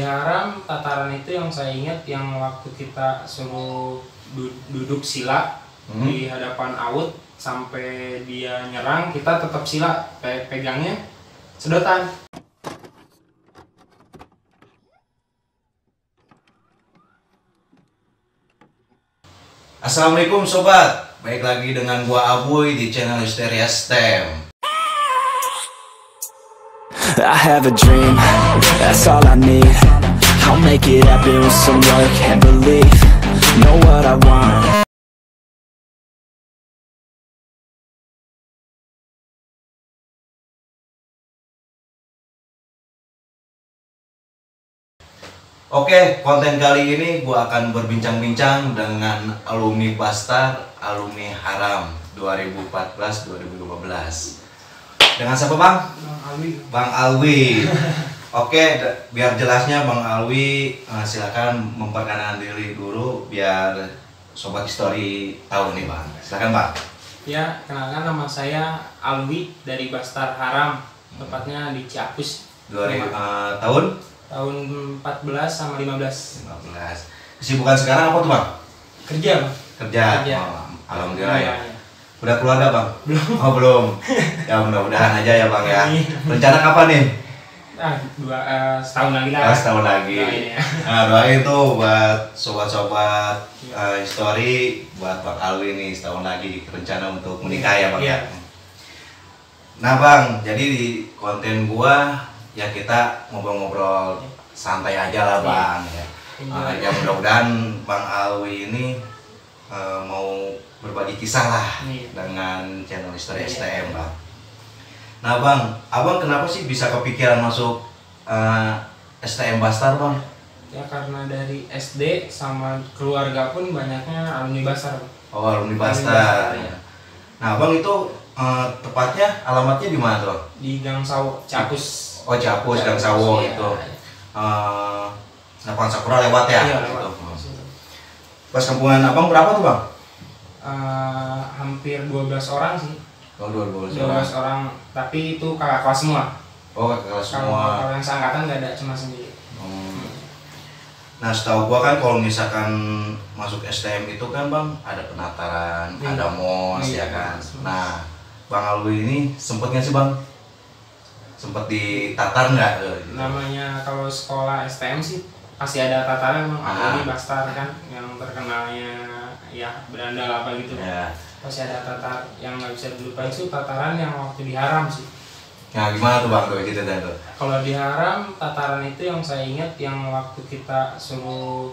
di Haram, tataran itu yang saya ingat yang waktu kita suruh duduk sila di hadapan Aut sampai dia nyerang, kita tetap sila, pegangnya sedotan. Assalamualaikum sobat, baik lagi dengan gua Abuy di channel Hysteria STEM. I have a dream, that's all I need. I'll make it happen with some work and belief. Know what I want. Oke, konten kali ini gua akan berbincang-bincang dengan alumni Bastar, alumni Haram 2014-2015. Dengan siapa Bang? Bang Alwi. Bang Alwi. Oke, biar jelasnya Bang Alwi, silakan memperkenalkan diri dulu biar sobat histori tahu nih Bang. Silakan Bang. Ya, kenalkan nama saya Alwi dari Bastar Haram, tepatnya di Ciapus. Tahun? Tahun 14 sama 15. 15. Kesibukan sekarang apa tuh Bang? Kerja, Bang. Kerja. Kerja. Oh, alhamdulillah ya. Ya. Udah keluarga Bang? Belum. Oh belum. Ya mudah-mudahan aja ya Bang ya. Rencana kapan nih? Setahun lagi lah. Setahun lagi. Doain ya. Nah doain tuh buat sobat-sobat histori, buat Bang Alwi nih setahun lagi rencana untuk menikah ya Bang ya. Nah Bang, jadi di konten gua ya kita ngobrol-ngobrol santai aja lah Bang ya. Ya mudah-mudahan Bang Alwi ini mau berbagi kisah lah dengan channel Hysteria STM Bang. Nah Bang, Abang kenapa sih bisa kepikiran masuk STM Bastar Bang? Ya karena dari SD sama keluarga pun banyaknya alumni Bastar. Oh alumni Bastar. Ya. Nah Bang itu tepatnya alamatnya di mana tuh? Di Gang Sawo, Ciapus. Oh Ciapus, Gang Sawo ya, itu. Lapangan Sakura lewat ya? Iya, gitu. lewat. Pas kampungan Abang berapa tuh Bang? Hampir 12 orang sih. Oh 12 orang, tapi itu kakak kelas semua. Oh kakak kelas semua. Kalau yang seangkatan nggak ada, cuma sendiri. Nah setahu gua kan kalau misalkan masuk STM itu kan Bang ada penataran, ada mos ya kan. Nah Bang Alwi ini sempet nggak sih Bang? Sempet ditatar nggak? Namanya kalau sekolah STM sih pasti ada tataran, apalagi Bastar kan yang terkenalnya ya berandal apa gitu. Ya. Pasti ada tatar yang nggak bisa dilupain itu tataran yang waktu di Haram sih. Nah gimana tuh Bang tuh gitu tuh? Kalau di Haram, tataran itu yang saya ingat yang waktu kita suruh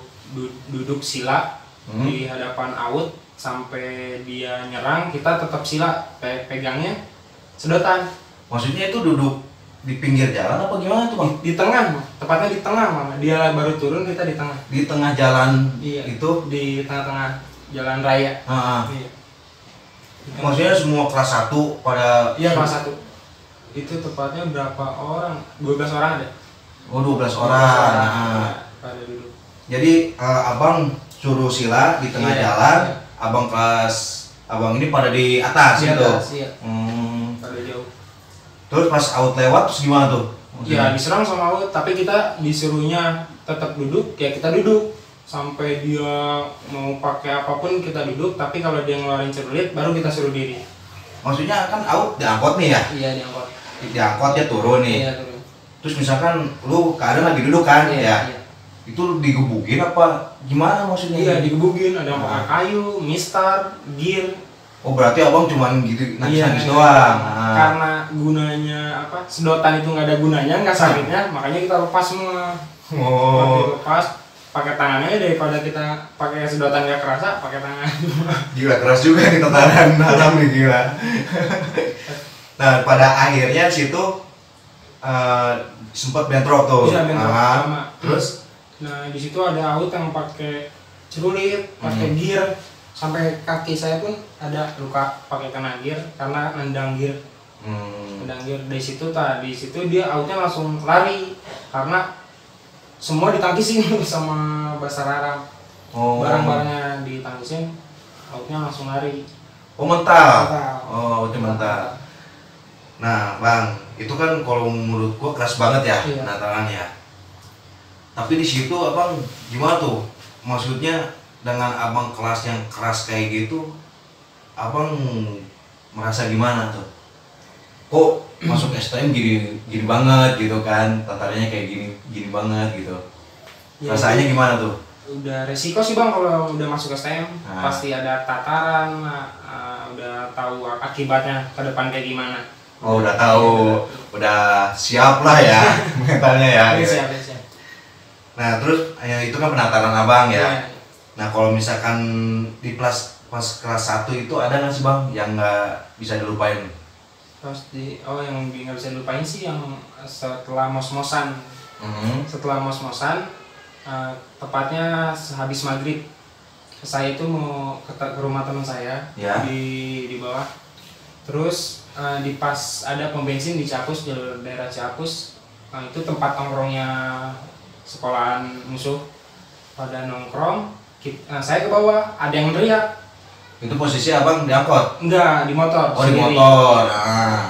duduk sila di hadapan Aut sampai dia nyerang, kita tetap sila, pegangnya sedotan. Maksudnya itu duduk di pinggir jalan apa gimana tuh Bang? Di tengah, tepatnya di tengah Mama. Dia baru turun, kita di tengah. Di tengah jalan Iya, itu? di tengah-tengah jalan raya. Iya. Maksudnya semua kelas 1 pada... Iya kelas 1. Itu tepatnya berapa orang? 12 orang ada. Oh 12 orang. Nah. Pada duduk. Jadi abang suruh sila di tengah jalan, abang ini pada di atas di gitu. Atas, iya. Pada jauh. Terus pas Aut lewat terus gimana tuh? Ya diserang sama Aut, tapi kita disuruhnya tetap duduk, ya kita duduk sampai dia mau pakai apapun kita duduk, tapi kalau dia ngeluarin celurit baru kita suruh diri. Maksudnya kan Aut diangkut nih ya? Iya diangkut. Diangkut dia turun nih. Iya turun. Terus misalkan lu keadaan lagi duduk kan ya? Iya. Itu digebukin apa gimana maksudnya? Iya digebukin, ada yang pakai kayu, mistar, gear. Oh berarti abang cuman gitu nangis-nangis Iya, doang. Karena gunanya apa? Sedotan itu nggak ada gunanya, nggak sakitnya, makanya kita lepas semua. Oh. Lepas pakai tangannya daripada kita pakai sedotan nggak kerasa, pakai tangan. Gila keras juga nih tataran dalam nih gila. Nah pada akhirnya situ sempat bentrok tuh. Iya bentrok sama. Terus? Nah di situ ada Aut yang pakai celurit, pakai gear, sampai kaki saya pun ada luka pakai kena gear karena nendang gear. Nendang gear di situ dia Autnya langsung lari karena semua ditangkisin sama Bastar Haram. Oh. Barang-barangnya ditangkisin, Autnya langsung lari. Oh mental. Mental. Oh itu mental. Nah Bang, itu kan kalau menurut gua keras banget ya Iya. penatarannya. Tapi di situ abang gimana tuh? Maksudnya dengan abang kelas yang keras kayak gitu, abang merasa gimana tuh? Kok masuk STM gini banget gitu kan? Tatarannya kayak gini banget gitu. Ya, Rasanya gimana tuh? Udah resiko sih bang kalau udah masuk STM, pasti ada tataran, udah tahu akibatnya ke depan kayak gimana. Oh udah tahu, udah siap lah ya mentalnya ya. Gitu. Siap. Nah terus ya, itu kan penataran abang ya. Ya. Nah kalau misalkan di pas kelas 1 itu ada nggak sih bang yang nggak bisa dilupain? Yang nggak bisa dilupain sih yang setelah mos-mosan. Setelah mos-mosan, tepatnya sehabis maghrib, saya itu mau ke rumah teman saya ya. di bawah. Terus di pas ada pom bensin di Ciapus, jalur daerah Ciapus, itu tempat nongkrongnya sekolahan musuh. Pada nongkrong, saya ke bawah, ada yang teriak. Itu posisi abang di angkot? Enggak, di motor. Oh sendiri. di motor.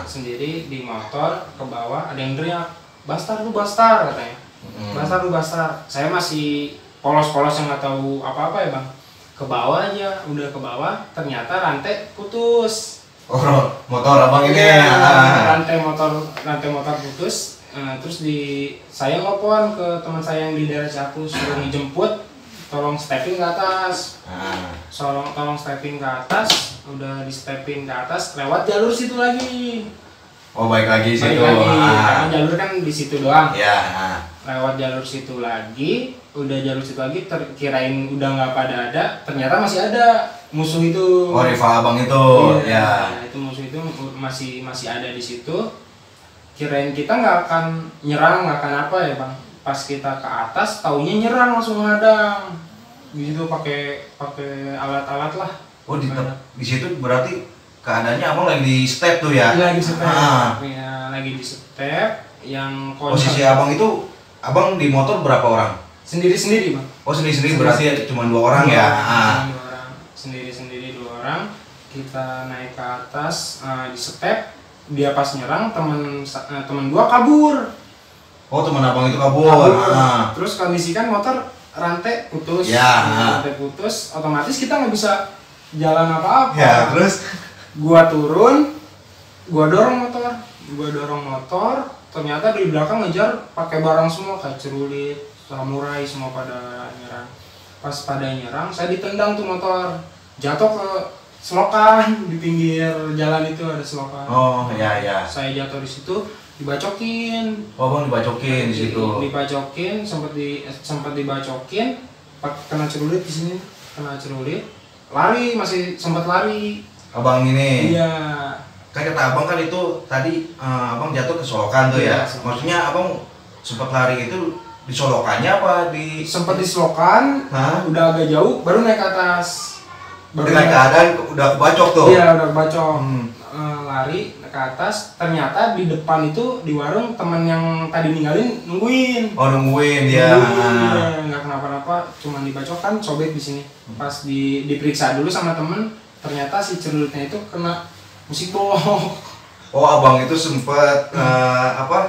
Sendiri di motor ke bawah, ada yang teriak, "Bastar lu bastar," katanya. "Bastar lu bastar." Saya masih polos-polos yang nggak tahu apa-apa ya bang. Ke bawah aja, udah ke bawah, ternyata rantai putus. Oh motor abang ini ya. Rantai motor putus. Terus saya nelfon ke teman saya yang di daerah Ciapus, suruh dijemput, tolong stepping ke atas. Tolong stepping ke atas, udah di stepping ke atas, lewat jalur situ lagi. Oh baik lagi situ. Karena jalur kan di situ doang. Ya. Lewat jalur situ lagi, udah jalur situ lagi, kirain udah nggak pada ada, ternyata masih ada musuh itu. Oh rival abang itu. Ya. Itu musuh itu masih ada di situ. Kirain kita nggak akan nyerang, nggak akan apa ya bang. Pas kita ke atas, taunya nyerang langsung menghadang. Di situ pakai alat-alat lah. Oh di situ berarti keadaannya abang lagi di step tuh ya? Lagi step. Ya, lagi di step. Yang posisi abang itu, abang di motor berapa orang? Sendiri-sendiri bang. Oh sendiri-sendiri berarti cuma 2 orang ya? Sendiri-sendiri 2 orang. Kita naik ke atas, di step. Dia pas nyerang, temen gua kabur. Oh teman abang itu kabur. Terus kondisi kan motor rantai putus. Rantai putus, otomatis kita nggak bisa jalan apa-apa. Ya terus Gua turun, gua dorong motor, ternyata di belakang ngejar pakai barang semua kayak celurit, samurai, semua pada nyerang. Pas pada nyerang, saya ditendang tuh motor, jatuh ke selokan di pinggir jalan itu ada selokan. Oh ya. Saya jatuh di situ, dibacokin. Oh bang dibacokin di situ. Dibacokin, sempat dibacokin, kena celurit di sini, lari, masih sempat lari. Abang ini. Iya. Kan kata abang kan itu tadi abang jatuh ke solokan tuh ya. Maksudnya abang sempat lari itu di solokannya apa di? Sempat di selokan, udah agak jauh, baru naik ke atas. Dengan keadaan udah kebacok tuh. Iya udah kebacok. Lari ke atas, ternyata di depan itu di warung teman yang tadi ninggalin nungguin. Oh nungguin dia. Nggak kenapa-napa, cuman dibacok kan sobek di sini. Pas diperiksa dulu sama temen, ternyata si celulitnya itu kena musik box. Oh abang itu sempet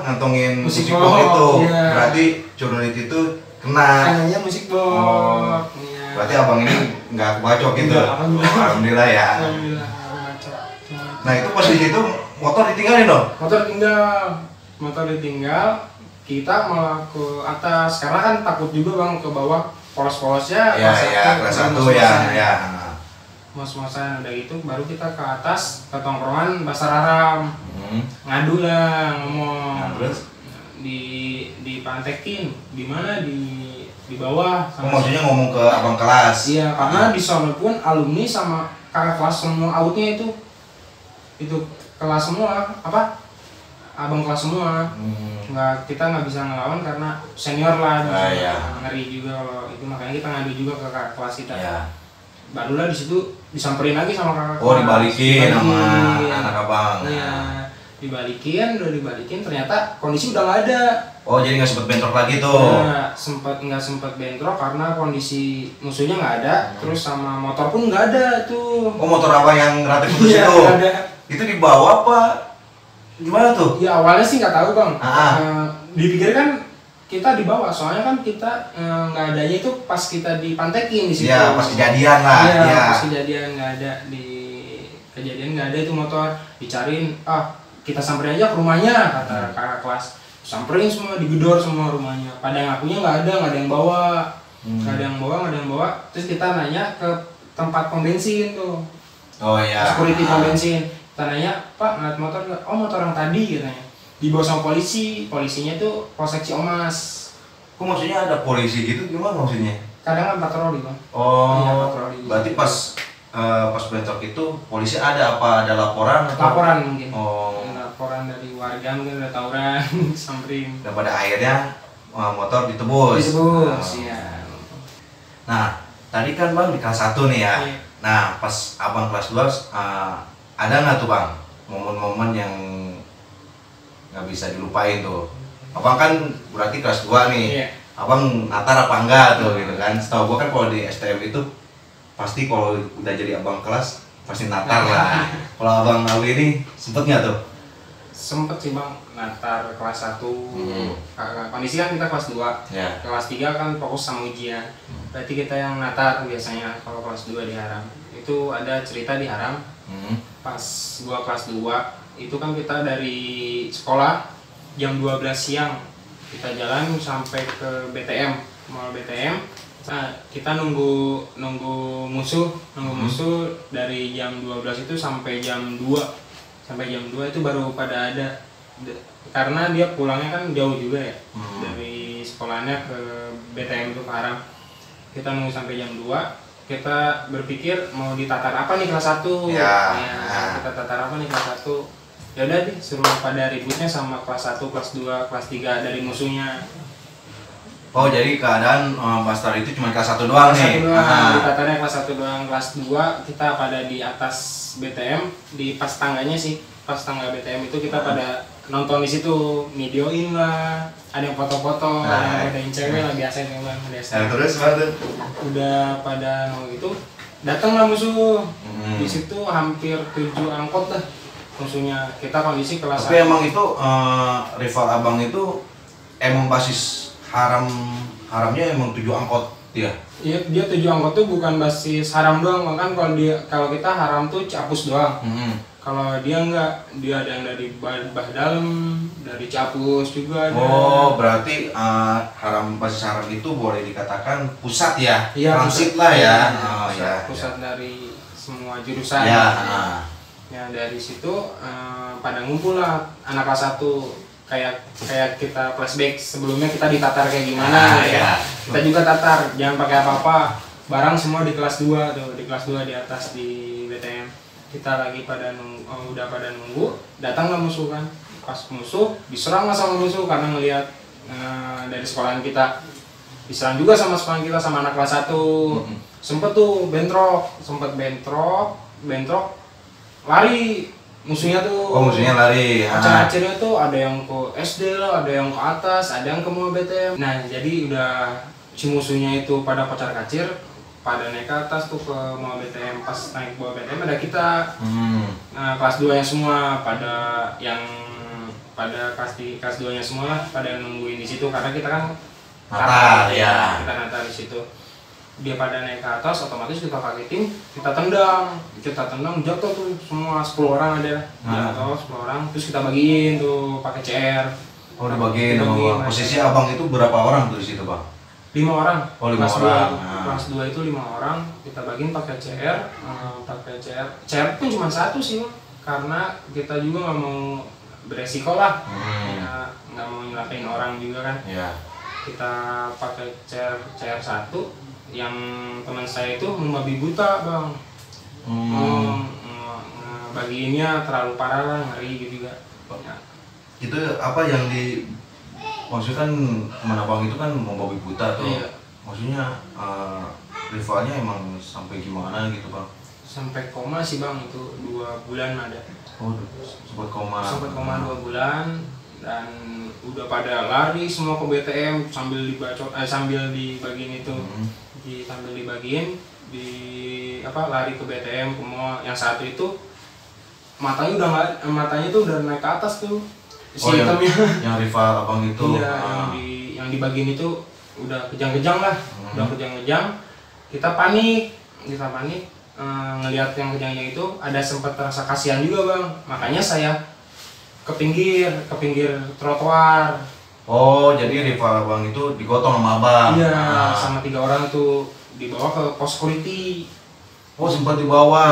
ngantongin musik box itu. Iya. Berarti celulit itu kena. Kenanya musik box. Berarti abang ini nggak kebacok gitu. Alhamdulillah ya. Alhamdulillah. Nah itu pas di situ motor ditinggalin dong? Motor ditinggal, kita malah ke atas karena kan takut juga bang ke bawah polos-polosnya. Kelas 1 ya. Mos-mosan udah gitu, baru kita ke atas ke tongkrongan Basar Aram. Ngadu lah, ngomong. Nah, terus dipantekin di mana di bawah. Maksudnya ngomong ke abang kelas? Iya, karena di sana pun alumni sama kakak kelas semua outnya itu kelas semua, abang kelas semua. Kita nggak bisa ngelawan karena senior lah. Ngeri juga kalau itu, makanya kita ngadu juga ke kakak kelas kita. Barulah di situ disamperin lagi sama kakak kelas. Oh dibalikin sama anak abang. Iya, udah dibalikin, ternyata kondisi udah nggak ada. Oh jadi nggak sempet bentrok lagi tuh? Nggak sempet bentrok karena kondisi musuhnya nggak ada, terus sama motor pun nggak ada tuh. Oh motor apa yang rantai putus itu? Ada. Itu dibawa apa? Gimana tuh? Ya awalnya sih nggak tahu bang. Dipikir kan kita dibawa, soalnya kan kita nggak adanya itu pas kita dipantekin di situ. Iya, pas kejadian lah. Iya, Iya. pas kejadian nggak ada di kejadian nggak ada itu motor, dicariin, kita samperin aja ke rumahnya kata kakak kelas. Samperin semua, digedor semua rumahnya. Pada yang akunya nggak ada yang bawa, nggak ada yang bawa. Terus kita nanya ke tempat pom bensin tuh. Oh iya. Security pom bensin. Kita nanya, Pak, ngeliat motor nggak? Oh, motor yang tadi katanya. Dibawa sama polisinya tuh Polsek Ciamas. Kok maksudnya ada polisi gitu, gimana maksudnya? Kadang kan patroli bang. Oh, Iya, patroli. berarti pas bentrok itu polisi ada apa? Ada laporan? Atau? Laporan mungkin. Oh. Laporan dari warga mungkin ada tawuran, samperin. Dan pada akhirnya motor ditebus. Iya. Nah, tadi kan bang di kelas 1 nih ya. Iya. Nah, pas abang kelas 2 ada nggak tuh bang momen-momen yang nggak bisa dilupain tuh? Abang kan berarti kelas 2 nih. Iya. Abang natar apa enggak tuh gitu kan? Setahu gua kan kalau di STM itu pasti kalau udah jadi abang kelas pasti natar lah. Kalau abang Alwi ini sempet nggak tuh? Sempet sih bang, natar kelas 1. Kondisi kan kita kelas 2. Ya. Kelas 3 kan fokus sama ujian. Berarti kita yang natar biasanya kalau kelas 2 di Haram. Itu ada cerita di Haram. Pas gua kelas 2 itu kan kita dari sekolah jam 12 siang kita jalan sampai ke BTM, mall BTM. Nah, kita nunggu musuh dari jam 12 itu sampai jam 2. Sampai jam 2 itu baru pada ada. Karena dia pulangnya kan jauh juga ya. Dari sekolahnya ke BTM itu ke Haram. Kita nunggu sampai jam 2. Kita berpikir mau ditatar apa nih kelas 1. Ya. Kita tatar apa nih kelas 1. Ya udah deh, suruh pada ributnya sama kelas 1, kelas 2, kelas 3 dari musuhnya. Oh, jadi keadaan pastor itu cuma kelas 1 doang nih. Kelas 1 doang, ditatarnya kelas 1 doang. Kelas 2 kita pada di atas BTM, di pas tangganya sih. Pas tangga BTM itu kita pada nonton di situ, videoin lah, ada yang foto-foto, ada yang cewek lah, biasa itu bang. Terus mana? Udah pada nongol itu, datanglah musuh. Di situ hampir 7 angkot lah musuhnya. Kita kondisi kelas. Tapi emang itu rival abang itu emang basis haramnya emang 7 angkot dia. Iya, dia 7 angkot tuh bukan basis Haram doang, kan kalau kita Haram tuh Capus doang. Kalau dia enggak, dia ada yang dari Bahdalem, dari Capus juga ada. Oh, berarti basis haram itu boleh dikatakan pusat ya? Iya, transit lah ya. Pusat dari semua jurusan. Ya. Ya dari situ pada ngumpul lah anak kelas 1, kayak kita flashback sebelumnya kita ditatar kayak gimana ya. Kita juga tatar, jangan pakai apa-apa, barang semua di kelas 2 tuh, di kelas 2 di atas di BTM. Kita lagi pada udah pada nunggu, datanglah musuh kan. Pas musuh diserang lah sama musuh karena ngelihat dari sekolahan kita. Diserang juga sama sekolahan kita sama anak kelas 1. Sempet tuh bentrok, lari musuhnya tuh. Oh, musuhnya lari. Acir-acirnya tuh ada yang ke SD lah, ada yang ke atas, ada yang ke mall BTM. Nah, jadi udah si musuhnya itu pada kocar kacir, pada naik ke atas tuh ke mall BTM. Pas naik ke mall BTM ada kita. Nah, kelas 2-nya semua pada kelas 2-nya semua pada nungguin di situ karena kita kan natar ya. Kita natar di situ. Dia pada naik ke atas, otomatis kita kagetin, kita tendang, jatuh tuh semua 10 orang ada, jatuh 10 orang, terus kita bagiin tuh pakai CR. Oh, dibagiin sama bang. Posisi abang itu berapa orang tuh di situ bang? 5 orang. Oh, 5 orang. Kelas 2 itu 5 orang, kita bagiin pakai CR, CR pun cuma 1 sih, karena kita juga nggak mau beresiko lah, ya, nggak mau nyelakain orang juga kan. Kita pakai CR 1. Yang teman saya itu membabi buta bang, bagiinnya terlalu parah lah, ngeri gitu juga. Ya. Itu apa yang maksudnya kan teman abang itu kan membabi buta tuh. Iya. Maksudnya rivalnya emang sampai gimana gitu bang? Sampai koma sih bang, itu 2 bulan ada. Oh, sempat koma. Sempat koma 2 bulan. Dan udah pada lari semua ke BTM sambil dibagiin itu. Sambil dibagiin lari ke BTM ke mall. Yang satu itu matanya tuh udah naik ke atas tuh si hitamnya. Yang rival abang itu. Iya, yang dibagiin itu udah kejang-kejang lah, udah kejang-kejang. Kita panik ngelihat yang kejang-kejang itu, ada sempat rasa kasihan juga bang, makanya saya ke pinggir trotoar. Oh, jadi rival abang itu digotong sama abang? Iya, sama 3 orang itu dibawa ke pos security. Oh, sempat dibawa?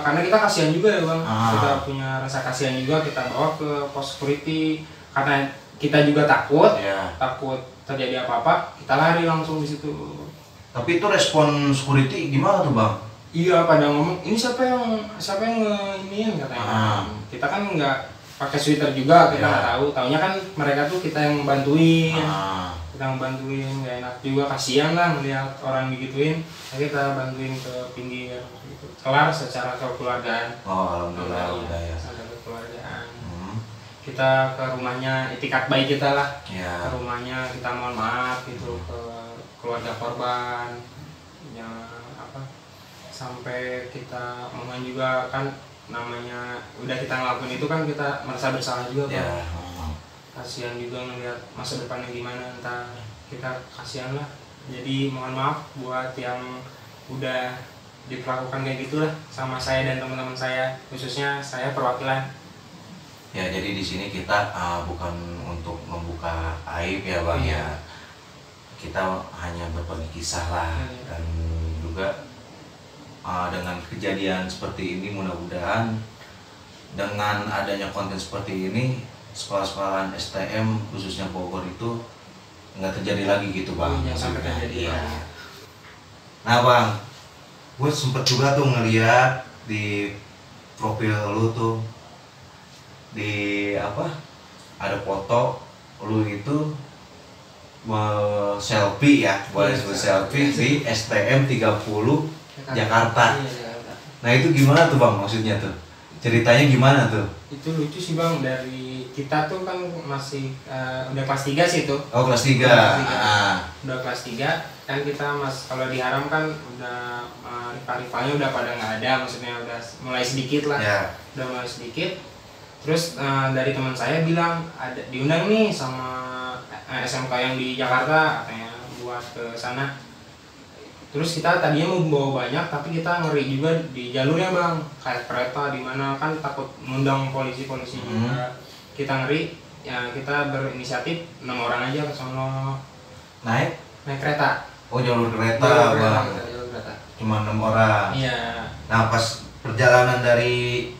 Karena kita kasihan juga ya bang, kita punya rasa kasihan juga, kita bawa ke pos security. Karena kita juga takut terjadi apa-apa, kita lari langsung di situ. Tapi itu respon security gimana tuh bang? Iya, pada ngomong, ini siapa yang nge-iniin katanya. Kita kan nggak pakai sweater juga, kita nggak tahu. Taunya kan mereka tuh kita yang bantuin, nggak enak juga, kasihan lah melihat orang digituin. Jadi kita bantuin ke pinggir, gitu. Kelar secara kekeluargaan. Oh, alhamdulillah udah ya. Ada kekeluargaan. Kita ke rumahnya, itikat baik kita lah. Ke rumahnya kita mohon maaf gitu ke keluarga korban. Ya sampai kita omongan juga kan, namanya udah kita ngelakuin itu kan kita merasa bersalah juga kan. Kasihan juga ngelihat masa depannya gimana, entah kita kasihan lah. Jadi mohon maaf buat yang udah diperlakukan kayak gitulah sama saya dan teman-teman saya, khususnya saya perwakilan. Ya, jadi di sini kita bukan untuk membuka aib ya bang ya. Kita hanya berbagi kisah lah, dan juga dengan kejadian seperti ini mudah-mudahan dengan adanya konten seperti ini sekolah-sekolahan STM khususnya Bogor itu nggak terjadi lagi gitu bang. Sampai terjadi ya. Nah bang, gue sempet juga tuh ngeliat di profil lu tuh di ada foto lu itu selfie ya, boleh sebut selfie di STM 30 Jakarta. Nah itu gimana tuh bang, maksudnya tuh ceritanya gimana tuh? Itu lucu sih bang, dari kita tuh kan masih udah kelas 3 sih tuh. Oh kelas 3. Udah kelas 3 kan kita kalau di Haram kan udah rival-rivalnya udah pada nggak ada, maksudnya udah mulai sedikit lah. Udah mulai sedikit. Terus dari teman saya bilang ada diundang nih sama SMK yang di Jakarta katanya buat ke sana. Terus kita tadinya mau bawa banyak, tapi kita ngeri juga di jalurnya bang, kayak kereta di mana kan takut ngundang polisi juga. Kita ngeri, ya kita berinisiatif 6 orang aja ke sono. Naik kereta. Oh jalur kereta bang. Jalur kereta. Cuma 6 orang. Iya. Nah pas perjalanan dari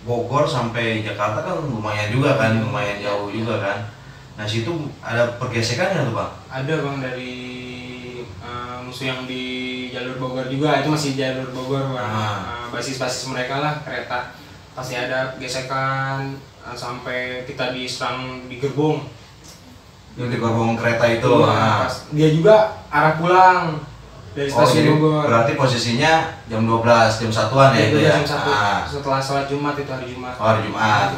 Bogor sampai Jakarta kan lumayan juga kan, lumayan jauh juga kan. Nah situ ada pergesekan nggak tuh bang? Ada bang, dari musuh yang di jalur Bogor juga, itu masih jalur Bogor bang. Basis-basis mereka lah kereta, pasti ada gesekan sampai kita diserang di gerbong. Di gerbong kereta itu. Dia juga arah pulang dari stasiun Bogor. Berarti posisinya jam 12, jam 1-an ya itu ya? Jam 1, setelah sholat Jumat itu, hari Jumat. Oh hari Jumat.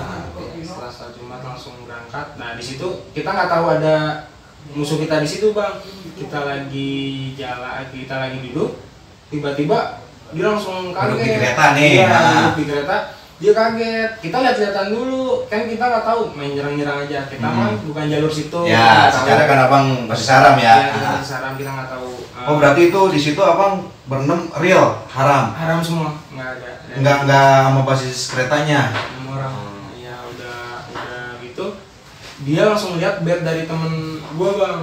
Setelah sholat Jumat langsung berangkat. Nah di situ kita nggak tahu ada musuh kita di situ bang. Kita lagi jalan, kita lagi duduk, tiba-tiba dia langsung kaget. Duduk di kereta nih. Iya, duduk di kereta. Dia kaget. Kita lihat-lihatan dulu, kan kita nggak tahu, main nyerang-nyerang aja. Kita kan bukan jalur situ. Ya, secara kan abang masih saram ya. Iya, kita masih saram, kita nggak tahu. Oh berarti itu di situ abang berenam real haram? Haram semua, nggak ada. Nggak sama basis keretanya. 6 orang. Ya udah gitu. Dia langsung lihat bed dari temen gua bang.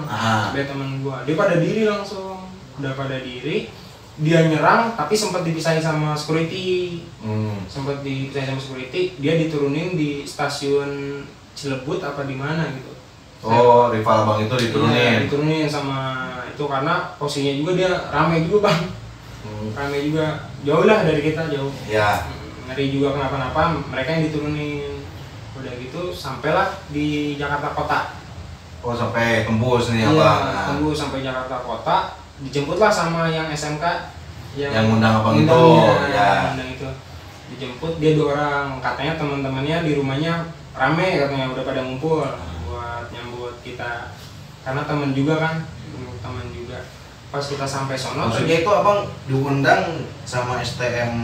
Bed temen gua. Dia pada diri langsung. Udah pada diri. Dia nyerang tapi sempat dipisahin sama security. Sempat dipisahin sama security. Dia diturunin di stasiun Cilebut apa di mana gitu. Oh, rival abang itu diturunin. Iya, diturunin sama itu karena posisinya juga dia rame juga bang. Rame juga, jauh lah dari kita, jauh. Ya. Ngeri juga kenapa-napa, mereka yang diturunin. Udah gitu sampailah di Jakarta Kota. Oh sampai tembus nih abang. Tembus sampai Jakarta Kota, dijemputlah sama yang SMK yang undang abang itu. Undang itu dijemput, dia 2 orang, katanya teman-temannya di rumahnya rame, katanya udah pada ngumpul buat nyambut kita, karena teman juga kan, teman juga. Pas kita sampai sono, maksudnya itu abang diundang sama STM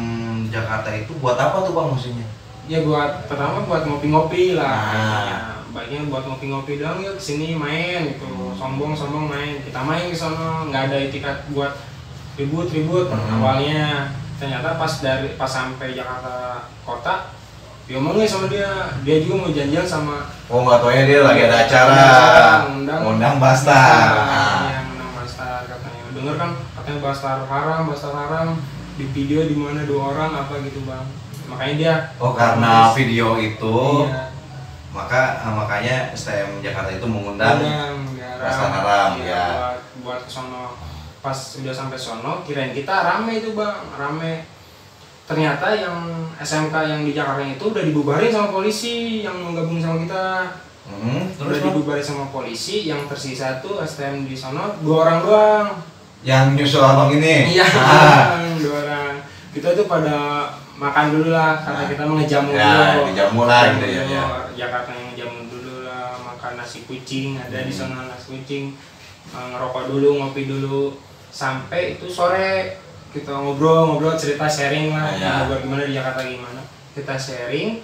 Jakarta itu buat apa tuh bang maksudnya? Ya buat pertama buat ngopi-ngopi lah, baiknya buat ngopi-ngopi doang yuk kesini main gitu, sombong main, kita main ke sono, nggak ada etikat buat ribut awalnya. Ternyata pas sampai Jakarta Kota diomongin sama dia juga mau janjian sama. Oh nggak taunya dia lagi ada acara ngundang Bastar. Iya ngundang Bastar katanya, denger kan katanya Bastar haram di video di mana 2 orang apa gitu bang, makanya dia. Oh karena video itu. Iya. Makanya STM Jakarta itu mengundang Bastar haram ya. Buat kesono. Pas udah sampai sono kirain kita rame itu bang, ternyata yang SMK yang di Jakarta itu udah dibubarin sama polisi yang mau gabung sama kita. Udah dibubarin sama polisi, yang tersisa tuh STM di sono 2 orang doang. Yang nyusul abang ini? Iya, 2 orang. Kita tuh pada makan dulu lah, karena kita mau ngejamu dulu. Dijamu lah gitu ya. Jakarta yang ngejamu dulu lah, makan nasi kucing, ada di sana nasi kucing, ngerokok dulu, ngopi dulu, sampai itu sore kita ngobrol cerita sharing lah, ngobrol gimana di Jakarta gimana. Kita sharing,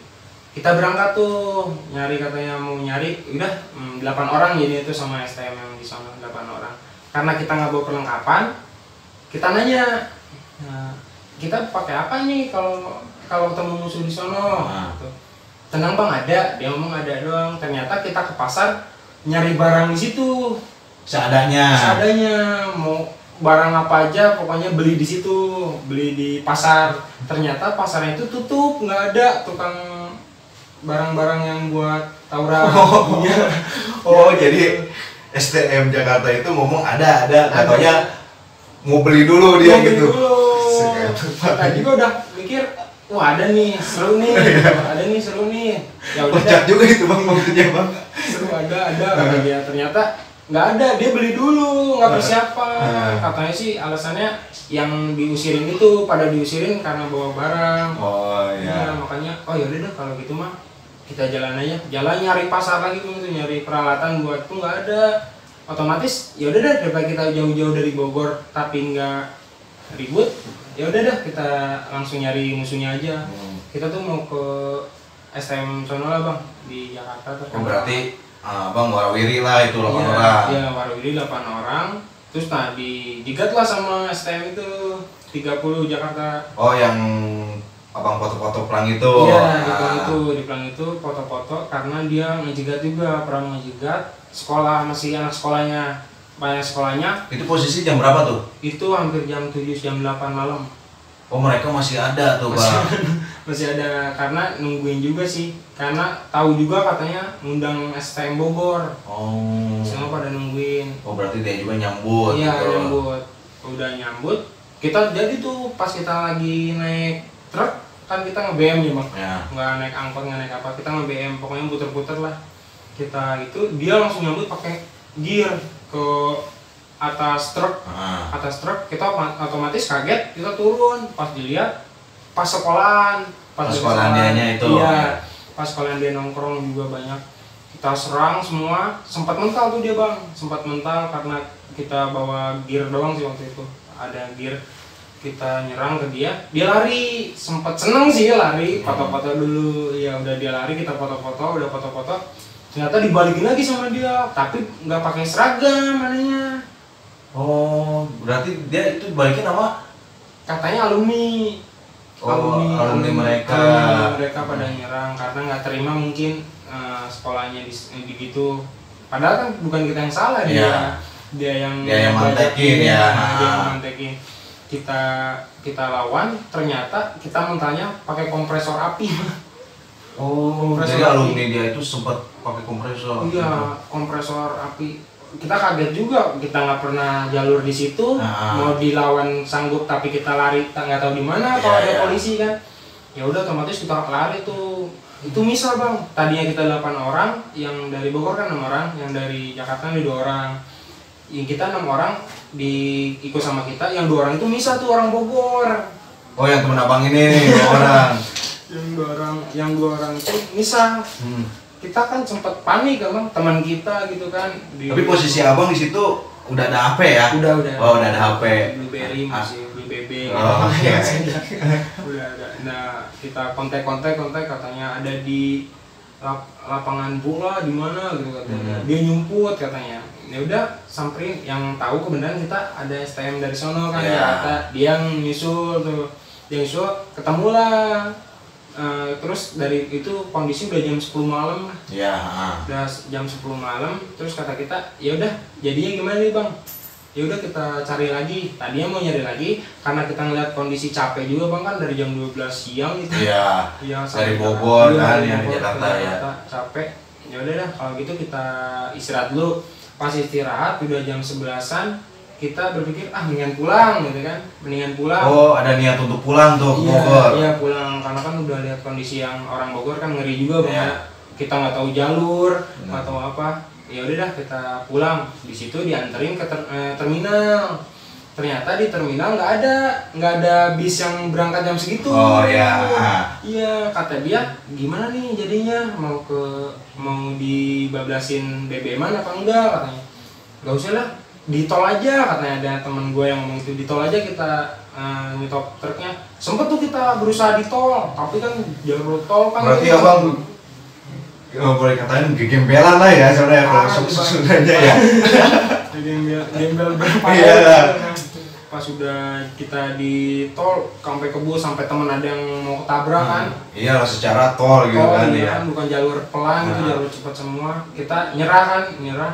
kita berangkat tuh katanya mau nyari, udah 8 orang jadi itu sama STM yang di sana 8 orang. Karena kita nggak bawa perlengkapan, kita nanya, kita pakai apa nih kalau ketemu musuh di sono? Gitu. Tenang bang, ada. Dia ngomong ada doang. Ternyata kita ke pasar nyari barang di situ. Seadanya. Mau barang apa aja, pokoknya beli di situ, beli di pasar. Ternyata pasarnya itu tutup, nggak ada tukang barang-barang yang buat tawuran. Jadi STM Jakarta itu ngomong ada, katanya mau beli dulu dia gitu. Tadi gua udah mikir, wah ada nih, seru nih. Ya udah. Kocak juga itu bang maksudnya bang. Seru ada kata dia. Ternyata nggak ada, dia beli dulu, nggak persiapan. Katanya sih alasannya yang diusirin itu pada diusirin karena bawa barang. Oh iya. Makanya, yaudah deh kalau gitu mah kita jalan aja, nyari pasar lagi tuh, nyari peralatan buat tuh nggak ada. Otomatis ya udah deh, daripada kita jauh-jauh dari Bogor tapi nggak ribut, ya udah deh kita langsung nyari musuhnya aja. Kita tuh mau ke STM sono lah bang di Jakarta tuh. Berarti bang warawiri lah itu 8 orang. Iya warawiri 8 orang. Terus digat lah sama STM itu 30 Jakarta. Oh yang abang foto-foto pelang itu? Iya di pelang itu foto-foto karena dia ngejegat juga, pernah ngejegat sekolah, masih anak sekolahnya, banyak sekolahnya. Itu posisi jam berapa tuh? Itu hampir jam 7, jam 8 malam. Oh mereka masih ada tuh bang? Masih ada, karena nungguin juga sih, karena tahu juga katanya ngundang STM Bogor. Oh. Semua pada nungguin. Oh berarti dia juga nyambut? Iya gitu. nyambut, udah nyambut. Kita jadi tuh pas kita lagi naik truk, kan kita nge-BM ya bang, nggak naik angkot, nggak naik apa, kita nge-BM, pokoknya puter-puter lah. Kita itu, dia langsung nyambut pakai gear ke atas truk, kita otomatis kaget, kita turun, pas dilihat, pas sekolahan dianya itu. Iya, pas sekolahan dia nongkrong juga banyak. Kita serang semua, sempat mental tuh dia bang, karena kita bawa gear doang sih waktu itu, ada gear. Kita nyerang ke dia lari, sempat seneng sih lari, foto-foto dulu, ya udah dia lari, kita foto-foto, ternyata dibalikin lagi sama dia, tapi nggak pakai seragam adanya. Oh berarti dia itu balikin sama? Katanya alumni. Alumni mereka pada nyerang karena nggak terima mungkin sekolahnya di gitu, padahal kan bukan kita yang salah, dia yang mantekin ya. Dia yang mantekin. Kita lawan, ternyata kita mentalnya pakai kompresor api. Jadi alumni dia itu sempat pakai kompresor. Iya, kompresor api. Kita kaget juga, kita nggak pernah jalur di situ. Mau dilawan sanggup, tapi kita lari, nggak tahu di mana kalau ada polisi kan. Ya udah otomatis kita lari tuh. Itu misal bang, tadinya kita 8 orang, yang dari Bogor kan 6 orang, yang dari Jakarta ada 2 orang. Yang kita 6 orang ikut sama kita, yang 2 orang itu misal tuh orang Bogor. Oh yang temen abang ini nih 2 orang. Yang 2 orang itu misal. Kita kan sempat panik kan, teman kita gitu kan. Tapi posisi abang di situ udah ada HP ya? Udah. Oh udah ada HP. BlackBerry masih BBB. Oh gitu. Udah ada. Nah kita kontak katanya ada di lapangan bola di mana gitu katanya. Dia nyumput katanya. Ya udah samperin, yang tahu kebenaran kita ada STM dari sono kan, kata dia yang nyusul tuh, ketemulah. Terus dari itu kondisi udah jam 10 malam. Udah jam 10 malam, terus kata kita, ya udah jadinya gimana nih bang? Ya udah kita cari lagi. Tadinya mau nyari lagi karena kita ngeliat kondisi capek juga bang, kan dari jam 12 siang gitu. Dari Bogor kan yang di Jakarta ya. Capek. Ya udah dah kalau gitu kita istirahat dulu. Pas istirahat udah jam 11-an, kita berpikir mendingan pulang gitu kan, mendingan pulang. Oh, ada niat untuk pulang tuh ke Bogor. Iya pulang, karena kan udah lihat kondisi yang orang Bogor kan ngeri juga bang. Kita nggak tahu jalur, nggak tahu apa. Ya udah dah kita pulang. Di situ dianterin ke terminal. Ternyata di terminal nggak ada bis yang berangkat jam segitu. Iya, kata dia gimana nih jadinya, mau dibablasin BBM-an apa enggak katanya. Nggak usah lah, di tol aja katanya. Ada temen gue yang ngomong itu, di tol aja kita nyetop truknya. Sempet tuh kita berusaha di tol, tapi kan jalur tol kan. Berarti abang boleh katain gegembelan lah ya sebenarnya kalau sebenarnya ya. Gembel berapa pas sudah kita di tol sampai kebus, sampai teman ada yang mau ketabrak kan. Iya lah, secara tol gitu kan ya. Bukan jalur pelan gitu, jalur cepat semua. Kita nyerah.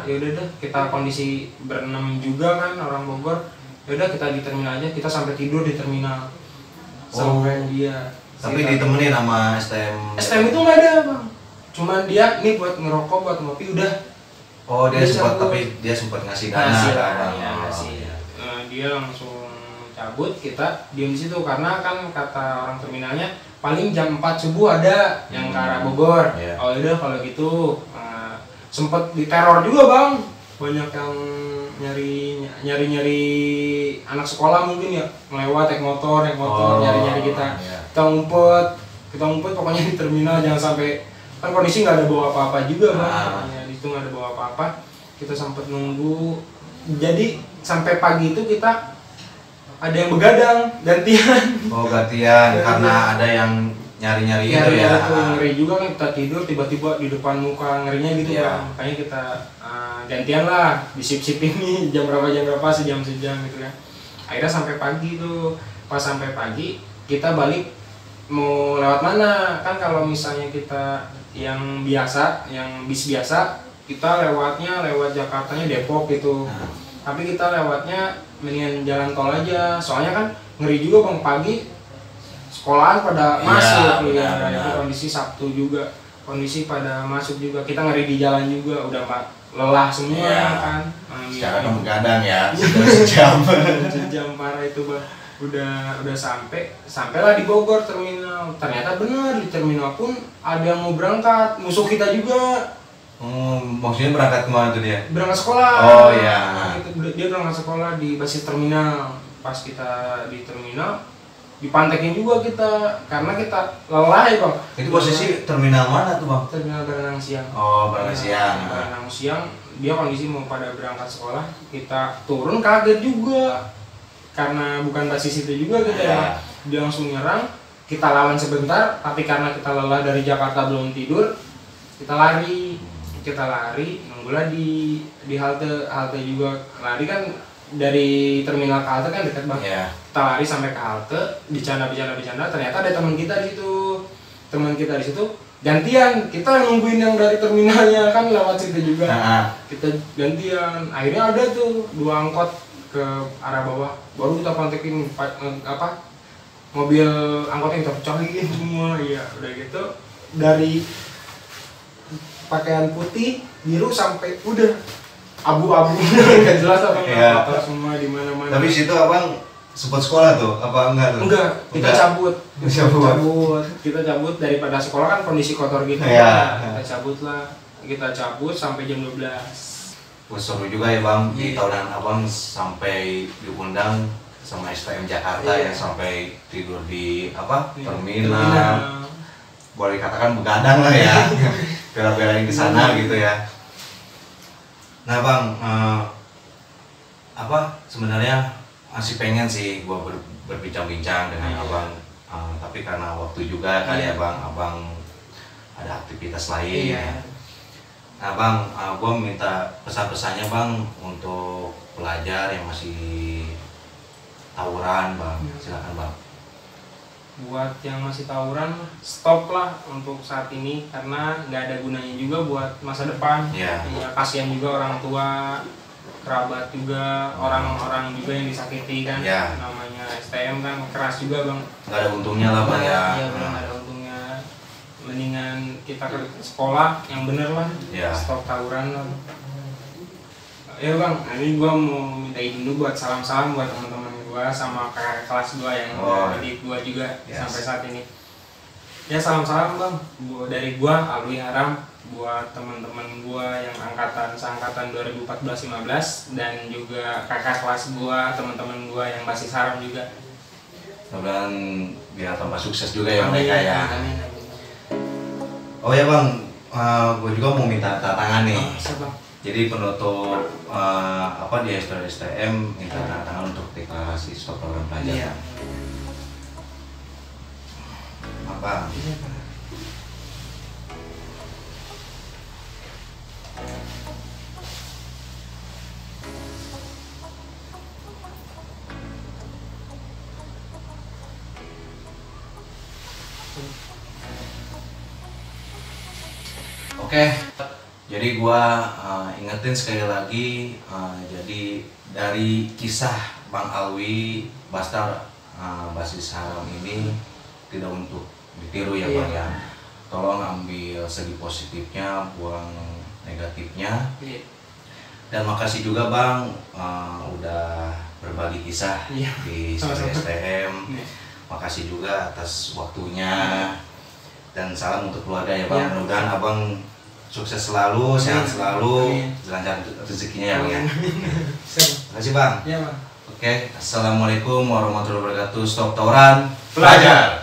Ya udah deh, kita kondisi berenam juga kan orang Bogor. Ya udah kita di terminal aja, kita sampai tidur di terminal. Sampai dia. Tapi ditemenin sama STM. STM itu nggak ada bang. Cuman dia nih buat ngerokok, buat ngopi udah. Oh, dia sempat ngasih dana kan. Dia langsung cabut, kita diem di situ karena kan kata orang terminalnya paling jam 4 subuh ada yang ke arah Bogor. Oh udah kalau gitu sempet diteror juga bang, banyak yang nyari anak sekolah mungkin ya, ngelewat naik motor nyari kita. Kita ngumpet pokoknya di terminal, jangan sampai, kan kondisi nggak ada bawa apa-apa juga bang. Di situ nggak ada bawa apa-apa, kita sempet nunggu. Jadi sampai pagi itu kita ada yang begadang gantian. Gantian karena ada yang nyari itu ya. Ngeri juga kan, kita tidur tiba-tiba di depan muka ngerinya gitu kan. Makanya kita gantian lah di sip ini, jam berapa sejam gitu kan. Akhirnya sampai pagi tuh. Pas sampai pagi kita balik mau lewat mana? Kan kalau misalnya kita yang bis biasa, kita lewat Jakartanya Depok gitu. Tapi kita lewatnya mendingan jalan tol aja, soalnya kan ngeri juga bang, pagi sekolahan pada masuk ya. Itu kondisi Sabtu juga, kondisi pada masuk juga, kita ngeri di jalan juga, udah lelah semua kan. Secara kan begadang ya, sejam parah itu bang. Udah sampailah di Bogor terminal. Ternyata benar di terminal pun ada yang mau berangkat, musuh kita juga. Maksudnya berangkat kemana tuh dia? Berangkat sekolah. Oh iya. Dia berangkat sekolah di basis terminal. Pas kita di terminal, dipantekin juga kita karena kita lelah ya bang. Itu posisi terminal mana tuh bang? Terminal Baranang Siang. Oh, Baranang Siang. Baranang Siang, dia kondisi mau pada berangkat sekolah. Kita turun kaget juga karena bukan basis itu juga gitu ya. Dia langsung nyerang, kita lawan sebentar, tapi karena kita lelah dari Jakarta belum tidur, kita lari, nunggulah di halte juga. Lari kan dari terminal ke halte kan dekat banget. Kita lari sampai ke halte, bercanda, ternyata ada teman kita di situ. Gantian, kita nungguin yang dari terminalnya kan lewat situ juga. Kita gantian, akhirnya ada tuh 2 angkot ke arah bawah, baru kita kontekin mobil angkotnya kita pecahin semua. Ya udah gitu, dari pakaian putih biru sampai udah abu-abu nggak jelas apa semua di mana-mana. Tapi situ abang sempat sekolah tuh apa enggak tuh? Enggak, kita cabut. Kita cabut daripada sekolah kan kondisi kotor gitu. Kita cabut sampai jam 12. Seru juga ya bang, di tahunan abang sampai diundang sama STM Jakarta ya, sampai tidur di terminal. Boleh katakan begadang lah ya. Bela-belain ke sana gitu ya. Nah bang, sebenarnya masih pengen sih gua berbincang-bincang dengan abang, tapi karena waktu juga kali ya bang, abang ada aktivitas lain. Iya. Nah bang, gue minta pesan-pesannya bang untuk pelajar yang masih tawuran bang, silakan bang. Buat yang masih tawuran, stop lah untuk saat ini karena nggak ada gunanya juga buat masa depan. Iya. Ya, kasihan juga orang tua, kerabat juga, orang-orang juga yang disakiti kan. Iya. Namanya STM kan keras juga bang. Nggak ada untungnya lah bang ya. Iya, belum ada untungnya. Mendingan kita ke sekolah yang bener lah. Iya. Stop tawuran lah. Ya bang, ini gua mau minta izin dulu buat salam-salam buat teman-teman gua sama kakak kelas gua yang adik gua juga sampai saat ini. Ya salam-salam bang, dari gua Alwi Haram buat teman-teman gua yang seangkatan 2014-15 dan juga kakak kelas gua, teman-teman gua yang masih Haram juga. Mudah-mudahan biar tambah sukses juga ya mereka ya. Amin. Oh ya bang, gue juga mau minta tantangan nih. Bang. Jadi penutup di STM minta tantangan untuk deklarasi stop tawuran pelajar. Iya. Apa? Oke, jadi gua ingetin sekali lagi, jadi dari kisah Bang Alwi Bastar basis Haram ini tidak untuk ditiru ya Bang ya. Tolong ambil segi positifnya, buang negatifnya. Dan makasih juga Bang udah berbagi kisah di STM. Makasih juga atas waktunya. Dan salam untuk keluarga ya Bang. Mudah-mudahan Abang sukses selalu, sehat selalu, lancar rezekinya ya Bang ya. Terima kasih Bang. Iya Bang. Oke, assalamualaikum warahmatullahi wabarakatuh. Stop tawuran pelajar.